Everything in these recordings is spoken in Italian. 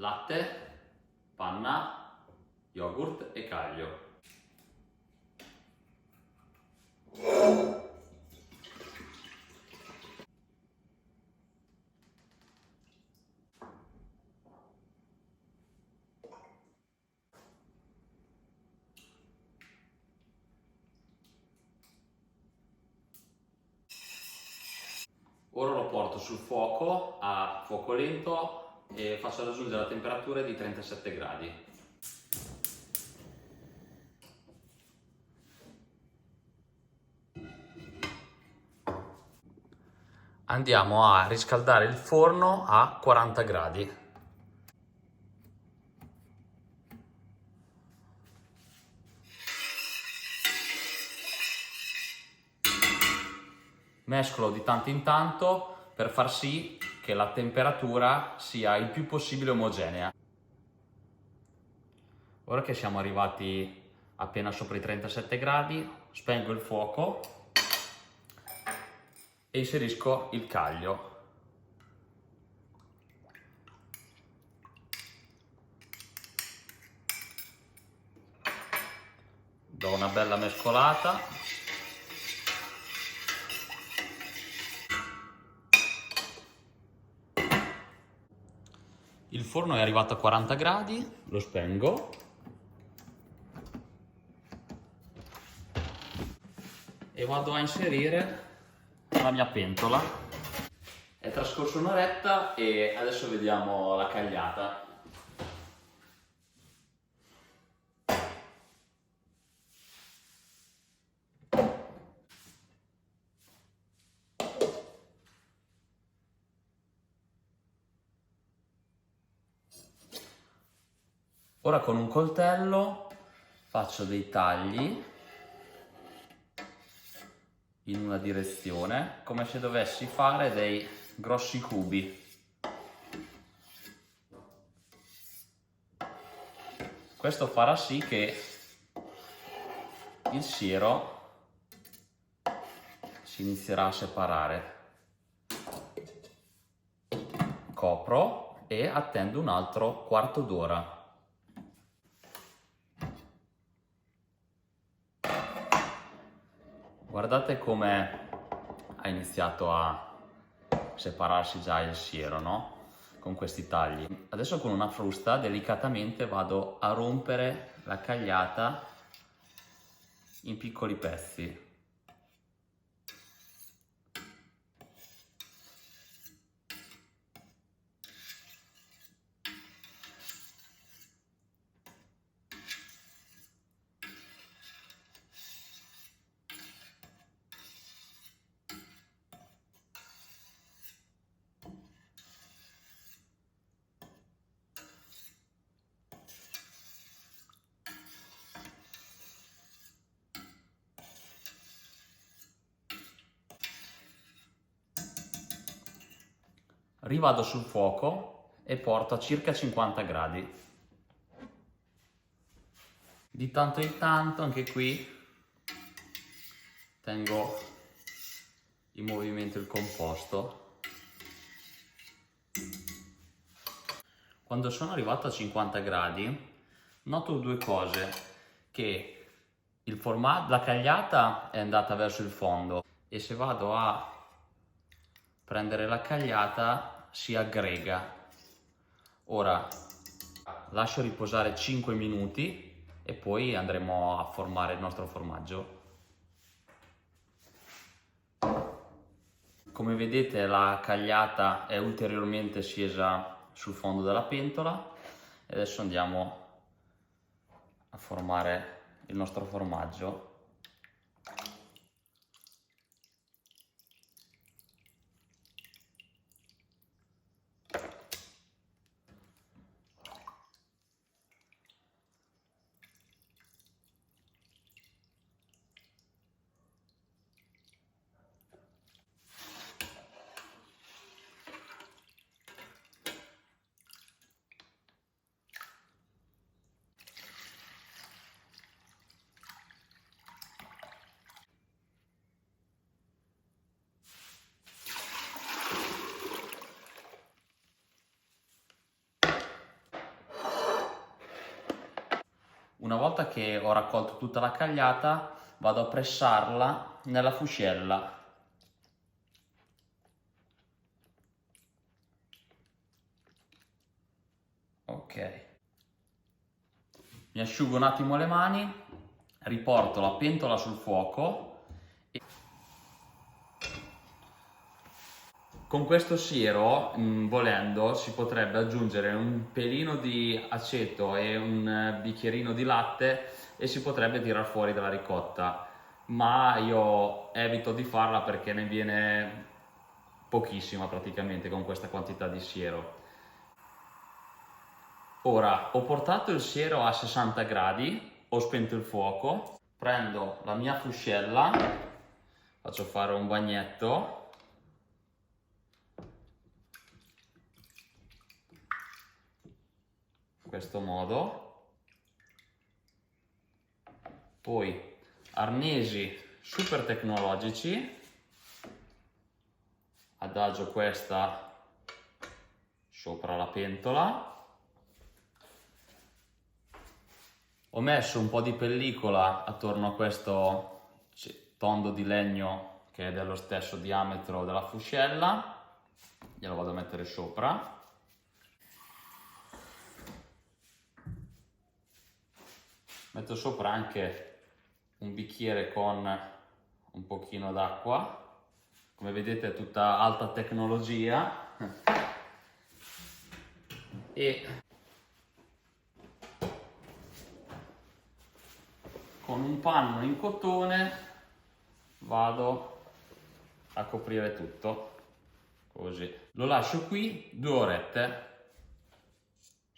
latte, panna, yogurt e caglio. Ora lo porto sul fuoco a fuoco lento e faccio raggiungere la temperatura di 37 gradi. Andiamo a riscaldare il forno a 40 gradi. Mescolo di tanto in tanto per far sì che la temperatura sia il più possibile omogenea. Ora che siamo arrivati appena sopra i 37 gradi, spengo il fuoco e inserisco il caglio. Do una bella mescolata. Il forno è arrivato a 40 gradi, lo spengo e vado a inserire la mia pentola. È trascorso un'oretta e adesso vediamo la cagliata. Ora con un coltello faccio dei tagli in una direzione, come se dovessi fare dei grossi cubi. Questo farà sì che il siero si inizierà a separare. Copro e attendo un altro quarto d'ora. Guardate come ha iniziato a separarsi già il siero, no? Con questi tagli. Adesso con una frusta delicatamente vado a rompere la cagliata in piccoli pezzi. Rivado sul fuoco e porto a circa 50 gradi. Di tanto in tanto, anche qui, tengo in movimento il composto. Quando sono arrivato a 50 gradi, noto due cose: che la cagliata è andata verso il fondo e se vado a prendere la cagliata si aggrega. Ora lascio riposare 5 minuti e poi andremo a formare il nostro formaggio. Come vedete la cagliata è ulteriormente scesa sul fondo della pentola e adesso andiamo a formare il nostro formaggio. Una volta che ho raccolto tutta la cagliata, vado a pressarla nella fuscella. Ok. Mi asciugo un attimo le mani, riporto la pentola sul fuoco e con questo siero, volendo, si potrebbe aggiungere un pelino di aceto e un bicchierino di latte e si potrebbe tirar fuori dalla ricotta, ma io evito di farla perché ne viene pochissima praticamente con questa quantità di siero. Ora, ho portato il siero a 60 gradi, ho spento il fuoco, prendo la mia fuscella, faccio fare un bagnetto. In questo modo, poi arnesi super tecnologici, adagio questa sopra la pentola, ho messo un po' di pellicola attorno a questo tondo di legno che è dello stesso diametro della fuscella, glielo vado a mettere sopra. Metto sopra anche un bicchiere con un pochino d'acqua, come vedete è tutta alta tecnologia e con un panno in cotone vado a coprire tutto, così. Lo lascio qui 2 orette.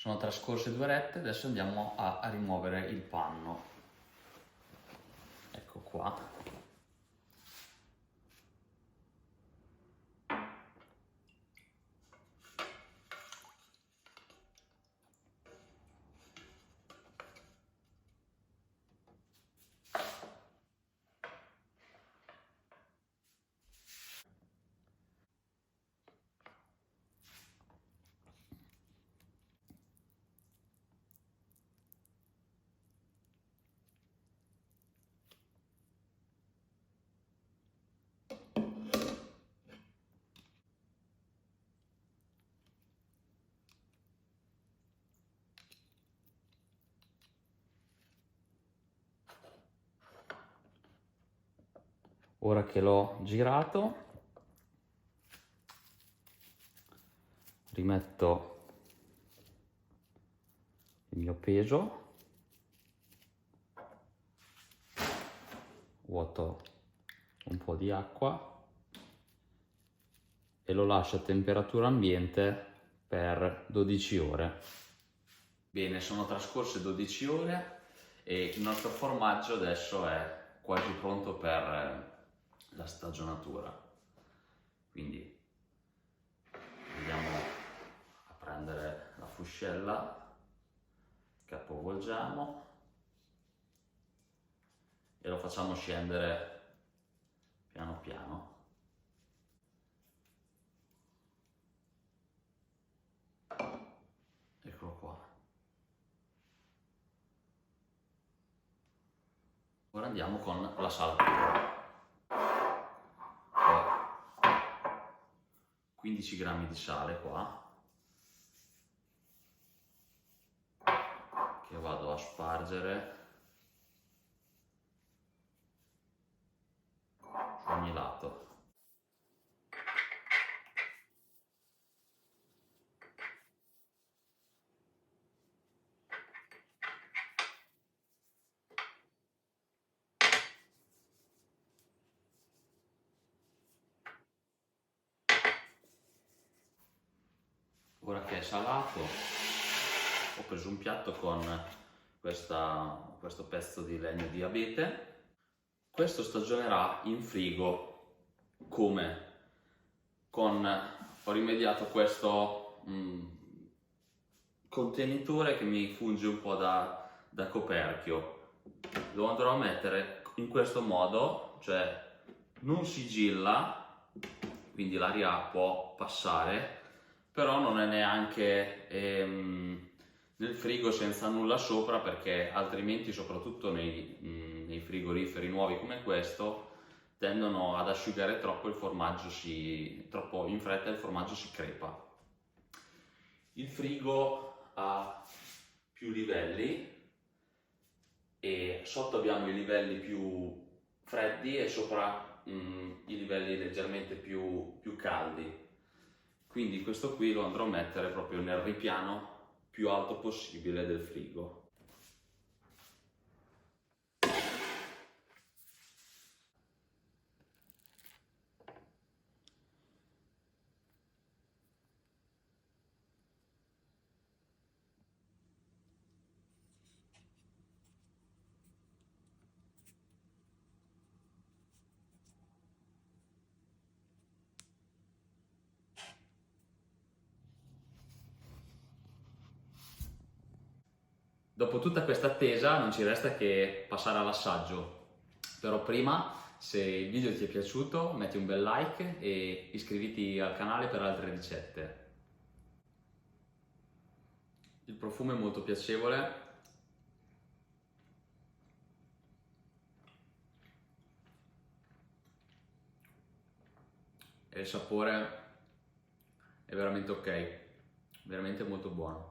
Sono trascorse 2 orette, adesso andiamo a rimuovere il panno. Ecco qua. Ora che l'ho girato, rimetto il mio peso, vuoto un po' di acqua e lo lascio a temperatura ambiente per 12 ore. Bene, sono trascorse 12 ore e il nostro formaggio adesso è quasi pronto per la stagionatura. Quindi andiamo a prendere la fuscella, capovolgiamo e lo facciamo scendere piano piano. Eccolo qua. Ora andiamo con la salatura. 15 grammi di sale qua, che vado a spargere su ogni lato. Ora che è salato, ho preso un piatto con questo pezzo di legno di abete. Questo stagionerà in frigo. Come? Ho rimediato questo contenitore che mi funge un po' da coperchio. Lo andrò a mettere in questo modo, cioè non sigilla, quindi l'aria può passare, però non è neanche nel frigo senza nulla sopra, perché altrimenti, soprattutto nei frigoriferi nuovi come questo, tendono ad asciugare troppo, troppo in fretta, il formaggio si crepa. Il frigo ha più livelli e sotto abbiamo i livelli più freddi e sopra i livelli leggermente più caldi. Quindi questo qui lo andrò a mettere proprio nel ripiano più alto possibile del frigo. Dopo tutta questa attesa non ci resta che passare all'assaggio, però prima, se il video ti è piaciuto, metti un bel like e iscriviti al canale per altre ricette. Il profumo è molto piacevole e il sapore è veramente ok, veramente molto buono.